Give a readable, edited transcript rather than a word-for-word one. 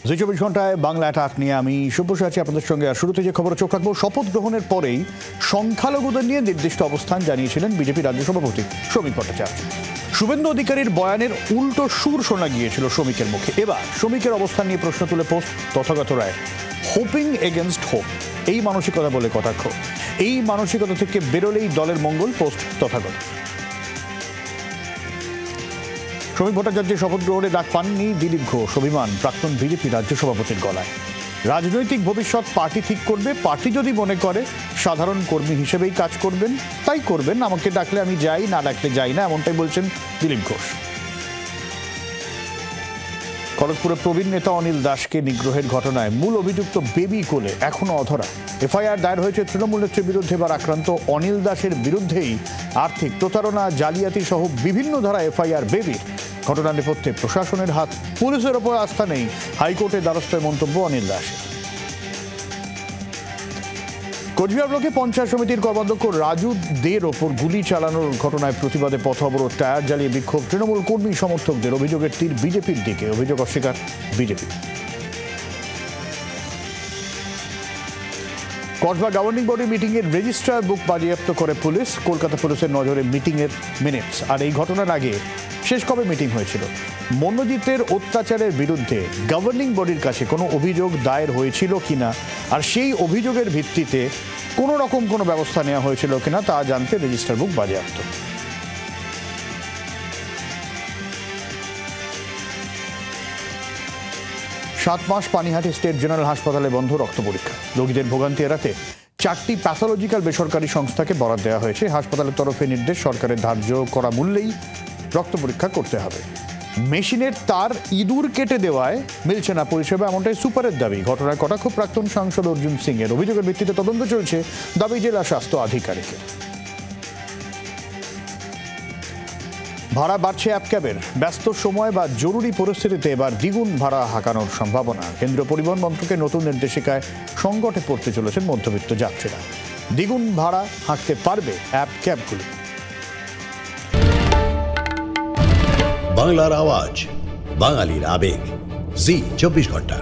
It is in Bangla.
২৪ ঘন্টায় বাংলা অ্যাটাক নিয়ে আমি শুভ্র আছি আপনাদের সঙ্গে। আর শুরুতে যে খবর চোখ রাখবো, শপথ গ্রহণের পরেই সংখ্যালঘুদের নিয়ে নির্দিষ্ট অবস্থান জানিয়েছিলেন বিজেপি রাজ্য সভাপতি শ্রমিক ভট্টাচার্য। শুভেন্দু অধিকারীর বয়ানের উল্টো সুর শোনা গিয়েছিল শ্রমিকের মুখে। এবার শ্রমিকের অবস্থান নিয়ে প্রশ্ন তুলে post Tathagata Roy. Hoping against hope, এই মানসিকতা বলে কটাক্ষ। এই মানসিকতা থেকে বেরোলেই দলের মঙ্গল, পোস্ট তথাগত। শ্রমিক ভট্টাচার্যের শপথ গ্রহণে ডাক পাননি দিলীপ ঘোষ। অভিমান প্রাক্তন বিজেপি রাজ্য সভাপতির গলায়। রাজনৈতিক ভবিষ্যৎ পার্টি ঠিক করবে, পার্টি যদি মনে করে সাধারণ কর্মী হিসেবেই কাজ করবেন তাই করবেন, আমাকে ডাকলে আমি যাই, না ডাকলে যাই না, এমনটাই বলছেন দিলীপ ঘোষ। খড়গপুরে প্রবীণ নেতা অনিল দাসকে নিগ্রহের ঘটনায় মূল অভিযুক্ত বেবি কোলে এখনো অধরা। এফআইআর দায়ের হয়েছে তৃণমূল নেত্রীর বিরুদ্ধে। এবার আক্রান্ত অনিল দাসের বিরুদ্ধেই আর্থিক প্রতারণা, জালিয়াতি সহ বিভিন্ন ধারা এফআইআর বেবির। ঘটনা নেপথ্যে প্রশাসনের হাত, পুলিশের ওপর আস্থা নেই, হাইকোর্টের দ্বারস্থ মন্তব্য অনিল দাসের। কোচবিহার ব্লকে পঞ্চায়েত সমিতির কর্মাধ্যক্ষ রাজু দের ওপর গুলি চালানোর ঘটনায় প্রতিবাদে পথ অবরোধ, টায়ার জ্বালিয়ে বিক্ষোভ তৃণমূল কর্মী সমর্থকদের। অভিযোগের তীর বিজেপির দিকে, অভিযোগ অস্বীকার BJP. Kasba governing body meeting এর রেজিস্ট্রার বুক বাজেয়াপ্ত করে পুলিশ। কলকাতা পুলিশের নজরে মিটিং এর মিনিটস। আর এই ঘটনার আগে শেষ কবে মিটিং হয়েছিল? মনোজিতের অত্যাচারের বিরুদ্ধে গভর্নিং বডির কাছে কোনো অভিযোগ দায়ের হয়েছিল কিনা, আর সেই অভিযোগের ভিত্তিতে কোনো রকম কোনো ব্যবস্থা নেওয়া হয়েছিল কিনা তা জানতে রেজিস্টার বুক বাজেয়াপ্ত। সাত মাস পানিহাটি স্টেট জেনারেল হাসপাতালে বন্ধ রক্ত পরীক্ষা। রোগীদের ভোগান্তি এড়াতে 4টি প্যাথোলজিক্যাল বেসরকারি সংস্থাকে বরাদ দেওয়া হয়েছে। হাসপাতালের তরফে নির্দেশ, সরকারের ধার্য করা মূল্যেই রক্ত পরীক্ষা করতে হবে। মেশিনের তার ইঁদুর কেটে দেওয়ায় মিলছে না পরিষেবা, এমনটাই সুপারের দাবি। ঘটনায় কটাক্ষ প্রাক্তন সাংসদ অর্জুন সিং এর। অভিযোগের ভিত্তিতে তদন্ত চলছে, দাবি জেলা স্বাস্থ্য আধিকারিকের। ভাড়া বাড়ছে অ্যাপ ক্যাবের। ব্যস্ত সময় বা জরুরি পরিস্থিতিতে এবার দ্বিগুণ ভাড়া হাঁকানোর সম্ভাবনা। কেন্দ্রীয় পরিবহন মন্ত্রকের নতুন নির্দেশিকায় সংকটে পড়তে চলেছেন মধ্যবিত্ত যাত্রীরা। দ্বিগুণ ভাড়া হাঁকতে পারবে অ্যাপ ক্যাবগুলি। বাংলার আওয়াজ, বাঙালির আবেগ, জি 24 ঘন্টা।